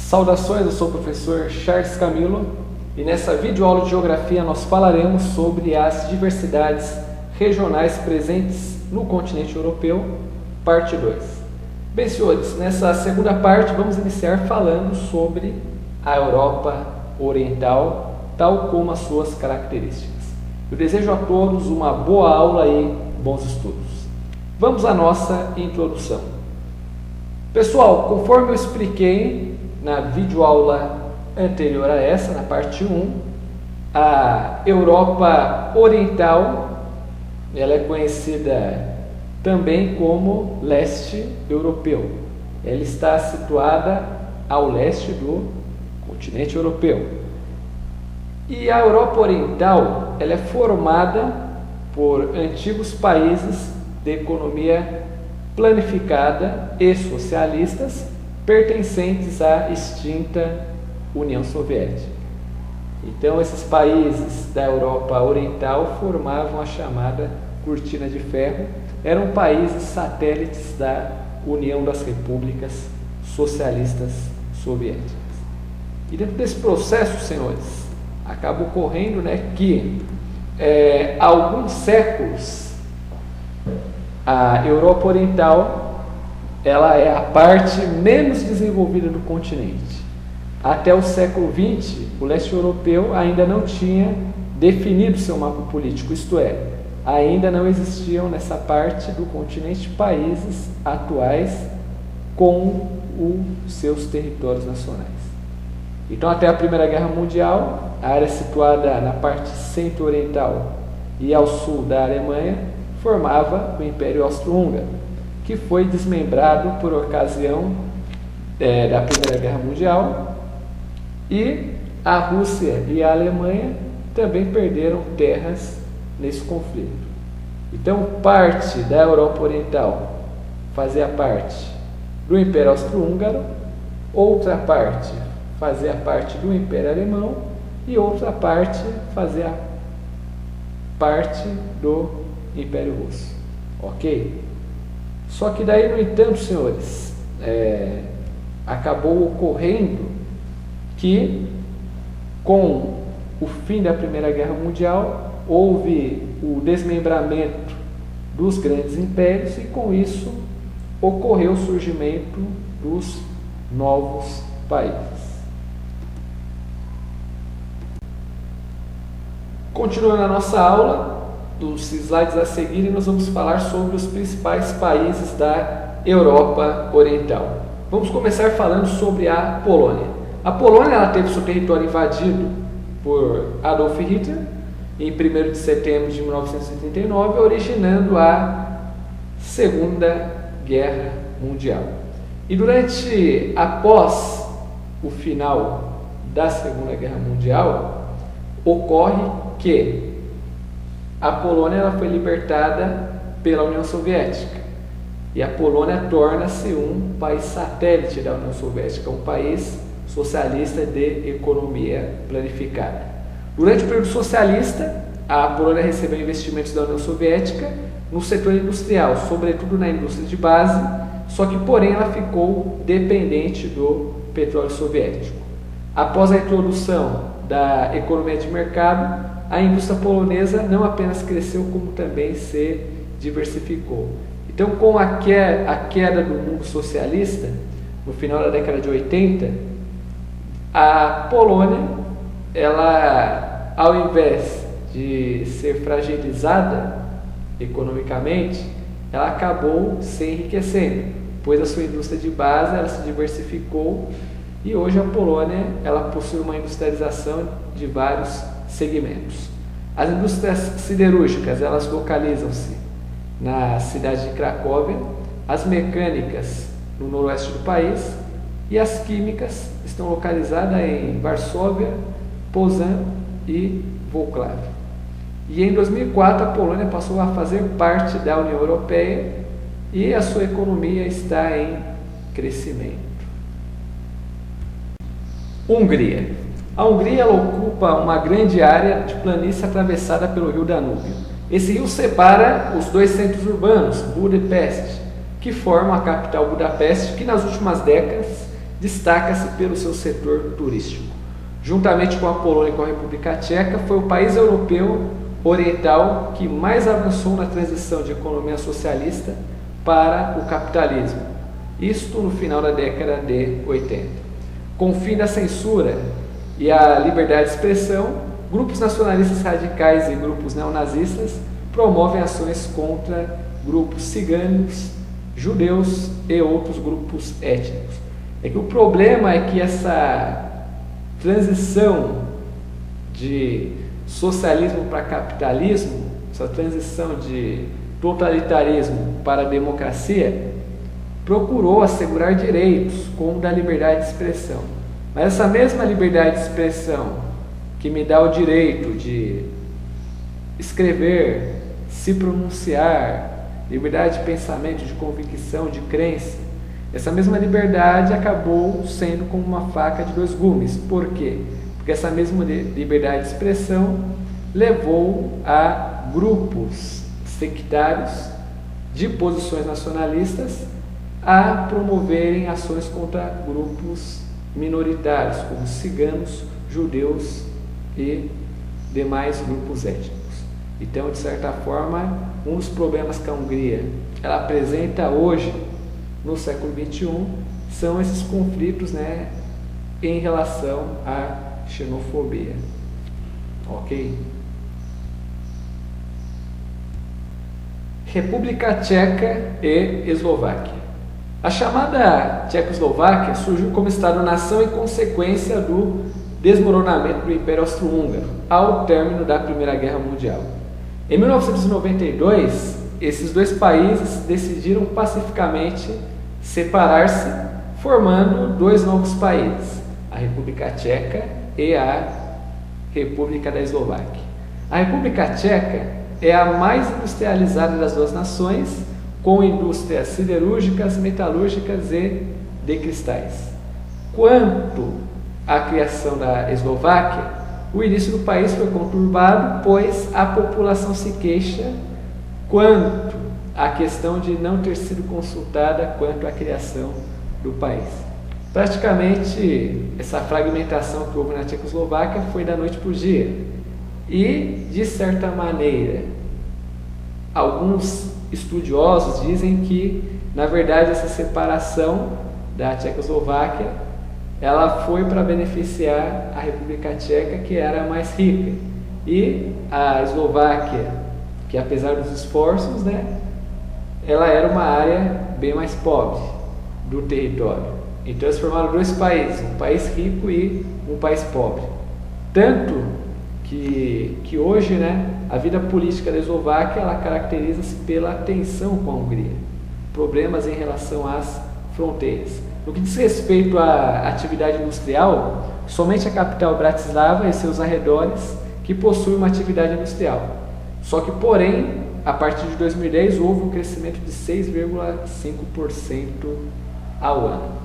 Saudações, eu sou o professor Charles Camilo e nessa videoaula de Geografia nós falaremos sobre as diversidades regionais presentes no continente europeu, parte 2. Bem, senhores, nessa segunda parte vamos iniciar falando sobre a Europa Oriental, tal como as suas características. Eu desejo a todos uma boa aula e bons estudos. Vamos à nossa introdução. Pessoal, conforme eu expliquei na videoaula anterior a essa, na parte 1, a Europa Oriental, ela é conhecida também como leste europeu. Ela está situada ao leste do continente europeu. E a Europa Oriental, ela é formada por antigos países de economia planificada e socialistas pertencentes à extinta União Soviética. Então, esses países da Europa Oriental formavam a chamada Cortina de Ferro, eram países satélites da União das Repúblicas Socialistas Soviéticas. E dentro desse processo, senhores, acaba ocorrendo que há alguns séculos a Europa Oriental ela é a parte menos desenvolvida do continente. Até o século XX, o leste europeu ainda não tinha definido seu mapa político, isto é, ainda não existiam nessa parte do continente países atuais com os seus territórios nacionais. Então, até a Primeira Guerra Mundial, a área situada na parte centro-oriental e ao sul da Alemanha formava o Império Austro-Húngaro, que foi desmembrado por ocasião da Primeira Guerra Mundial, e a Rússia e a Alemanha também perderam terras nesse conflito. Então, parte da Europa Oriental fazia parte do Império Austro-Húngaro, outra parte fazia parte do Império Alemão e outra parte fazia parte do Império Russo. Ok? Só que daí, no entanto, senhores, acabou ocorrendo que, com o fim da Primeira Guerra Mundial, houve o desmembramento dos grandes impérios e, com isso, ocorreu o surgimento dos novos países. Continuando a nossa aula, dos slides a seguir, nós vamos falar sobre os principais países da Europa Oriental. Vamos começar falando sobre a Polônia. A Polônia ela teve seu território invadido por Adolf Hitler em 1º de setembro de 1939, originando a Segunda Guerra Mundial. E após o final da Segunda Guerra Mundial, ocorre que a Polônia ela foi libertada pela União Soviética e a Polônia torna-se um país satélite da União Soviética, um país socialista de economia planificada. Durante o período socialista, a Polônia recebeu investimentos da União Soviética no setor industrial, sobretudo na indústria de base, só que, porém, ela ficou dependente do petróleo soviético. Após a introdução da economia de mercado, a indústria polonesa não apenas cresceu, como também se diversificou. Então, com a queda do mundo socialista, no final da década de 80, a Polônia, ela, ao invés de ser fragilizada economicamente, ela acabou se enriquecendo, pois a sua indústria de base ela se diversificou e hoje a Polônia ela possui uma industrialização de vários segmentos. As indústrias siderúrgicas elas localizam-se na cidade de Cracóvia, as mecânicas no noroeste do país e as químicas estão localizadas em Varsóvia, Poznań e Wrocław. E em 2004 a Polônia passou a fazer parte da União Europeia e a sua economia está em crescimento. Hungria. A Hungria ela ocupa uma grande área de planície atravessada pelo rio Danúbio. Esse rio separa os dois centros urbanos, Budapeste, que formam a capital Budapeste, que nas últimas décadas destaca-se pelo seu setor turístico. Juntamente com a Polônia e com a República Tcheca, foi o país europeu oriental que mais avançou na transição de economia socialista para o capitalismo. Isto no final da década de 80. Com o fim da censura e a liberdade de expressão, grupos nacionalistas radicais e grupos neonazistas promovem ações contra grupos ciganos, judeus e outros grupos étnicos. É que o problema é que essa transição de socialismo para capitalismo, essa transição de totalitarismo para a democracia, procurou assegurar direitos, como da liberdade de expressão. Mas essa mesma liberdade de expressão que me dá o direito de escrever, se pronunciar, liberdade de pensamento, de convicção, de crença, essa mesma liberdade acabou sendo como uma faca de dois gumes. Por quê? Porque essa mesma liberdade de expressão levou a grupos sectários de posições nacionalistas a promoverem ações contra grupos minoritários, como ciganos, judeus e demais grupos étnicos. Então, de certa forma, um dos problemas que a Hungria ela apresenta hoje, no século XXI, são esses conflitos, né, em relação à xenofobia. Ok? República Tcheca e Eslováquia. A chamada Tchecoslováquia surgiu como Estado-nação em consequência do desmoronamento do Império Austro-Húngaro, ao término da Primeira Guerra Mundial. Em 1992, esses dois países decidiram pacificamente separar-se, formando dois novos países, a República Tcheca e a República da Eslováquia. A República Tcheca é a mais industrializada das duas nações, com indústrias siderúrgicas, metalúrgicas e de cristais. Quanto à criação da Eslováquia, o início do país foi conturbado, pois a população se queixa quanto à questão de não ter sido consultada quanto à criação do país. Praticamente, essa fragmentação que houve na Tchecoslováquia foi da noite para o dia. E, de certa maneira, alguns estudiosos dizem que, na verdade, essa separação da Tchecoslováquia ela foi para beneficiar a República Tcheca, que era mais rica, e a Eslováquia, que apesar dos esforços, né, ela era uma área bem mais pobre do território. Então eles formaram dois países, um país rico e um país pobre. Tanto que hoje, né, a vida política da Eslováquia ela caracteriza-se pela tensão com a Hungria, problemas em relação às fronteiras. No que diz respeito à atividade industrial, somente a capital Bratislava e seus arredores que possuem uma atividade industrial. Só que, porém, a partir de 2010 houve um crescimento de 6,5% ao ano.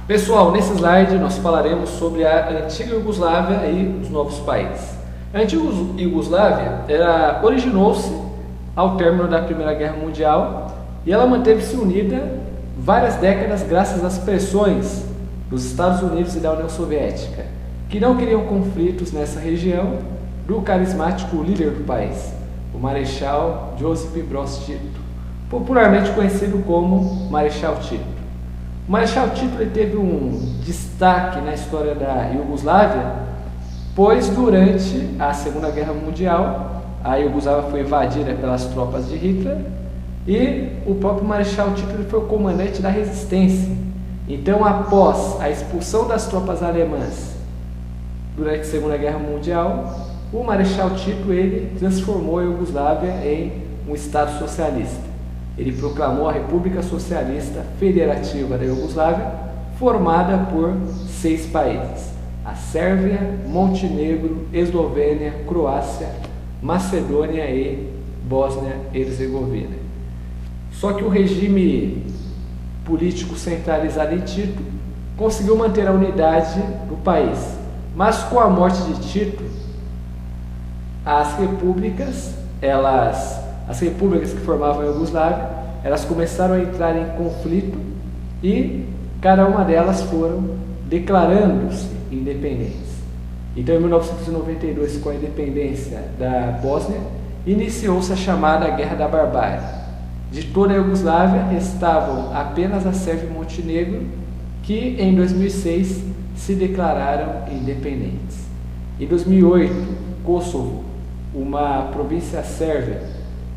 Pessoal, nesse slide nós falaremos sobre a antiga Iugoslávia e os novos países. A antiga Iugoslávia originou-se ao término da Primeira Guerra Mundial e ela manteve-se unida várias décadas graças às pressões dos Estados Unidos e da União Soviética, que não queriam conflitos nessa região, do carismático líder do país, o Marechal Josip Broz Tito, popularmente conhecido como Marechal Tito. O Marechal Tito ele teve um destaque na história da Iugoslávia, pois durante a Segunda Guerra Mundial a Iugoslávia foi invadida pelas tropas de Hitler e o próprio Marechal Tito ele foi o comandante da resistência. Então, após a expulsão das tropas alemãs durante a Segunda Guerra Mundial, o Marechal Tito ele transformou a Iugoslávia em um Estado socialista. Ele proclamou a República Socialista Federativa da Iugoslávia, formada por 6 países: a Sérvia, Montenegro, Eslovênia, Croácia, Macedônia e Bósnia e Herzegovina. Só que o regime político centralizado em Tito conseguiu manter a unidade do país, mas com a morte de Tito, as repúblicas que formavam a Iugoslávia, elas começaram a entrar em conflito e cada uma delas foram declarando-se independentes. Então, em 1992, com a independência da Bósnia, iniciou-se a chamada Guerra da Barbárie. De toda a Iugoslávia, restavam apenas a Sérvia e Montenegro, que em 2006 se declararam independentes. Em 2008, Kosovo, uma província sérvia,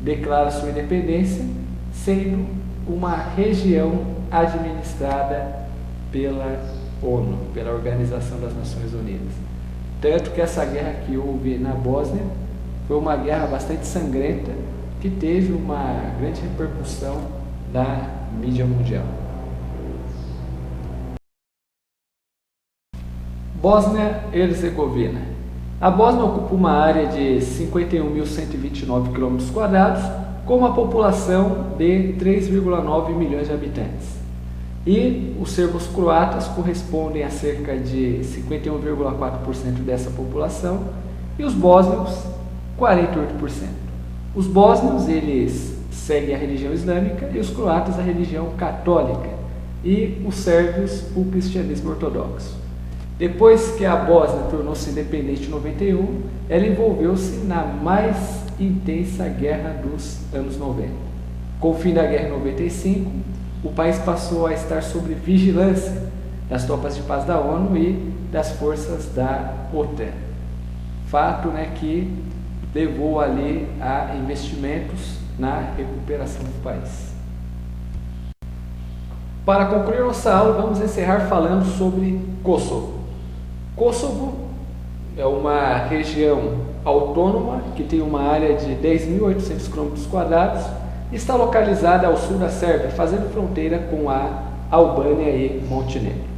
declara sua independência, sendo uma região administrada pela ONU, pela Organização das Nações Unidas. Tanto que essa guerra que houve na Bósnia foi uma guerra bastante sangrenta, que teve uma grande repercussão na mídia mundial. Bósnia e Herzegovina. A Bósnia ocupa uma área de 51.129 km², com uma população de 3,9 milhões de habitantes. E os sérvios croatas correspondem a cerca de 51,4% dessa população e os bósnios 48%. Os bósnios eles seguem a religião islâmica e os croatas a religião católica e os sérvios o cristianismo ortodoxo. Depois que a Bósnia tornou-se independente em 91, ela envolveu-se na mais intensa guerra dos anos 90. Com o fim da guerra em 95, o país passou a estar sob vigilância das tropas de paz da ONU e das forças da OTAN. Fato que levou ali a investimentos na recuperação do país. Para concluir nossa aula, vamos encerrar falando sobre Kosovo. Kosovo é uma região autônoma que tem uma área de 10.800 km², e está localizada ao sul da Sérvia, fazendo fronteira com a Albânia e Montenegro.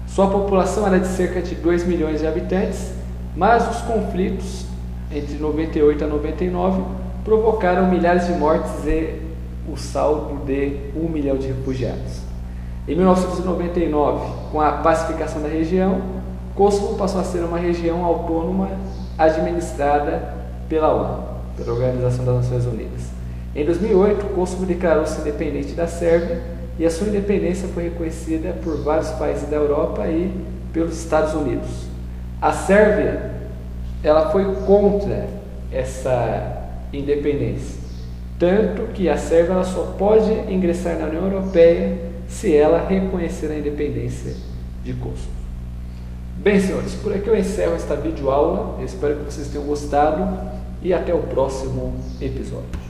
Sua população era de cerca de 2 milhões de habitantes, mas os conflitos entre 98 a 99 provocaram milhares de mortes e o saldo de 1 milhão de refugiados. Em 1999, com a pacificação da região, Kosovo passou a ser uma região autônoma administrada pela ONU, pela Organização das Nações Unidas. Em 2008, Kosovo declarou-se independente da Sérvia e a sua independência foi reconhecida por vários países da Europa e pelos Estados Unidos. A Sérvia ela foi contra essa independência, tanto que a Sérvia ela só pode ingressar na União Europeia se ela reconhecer a independência de Kosovo. Bem, senhores, por aqui eu encerro esta videoaula. Eu espero que vocês tenham gostado e até o próximo episódio.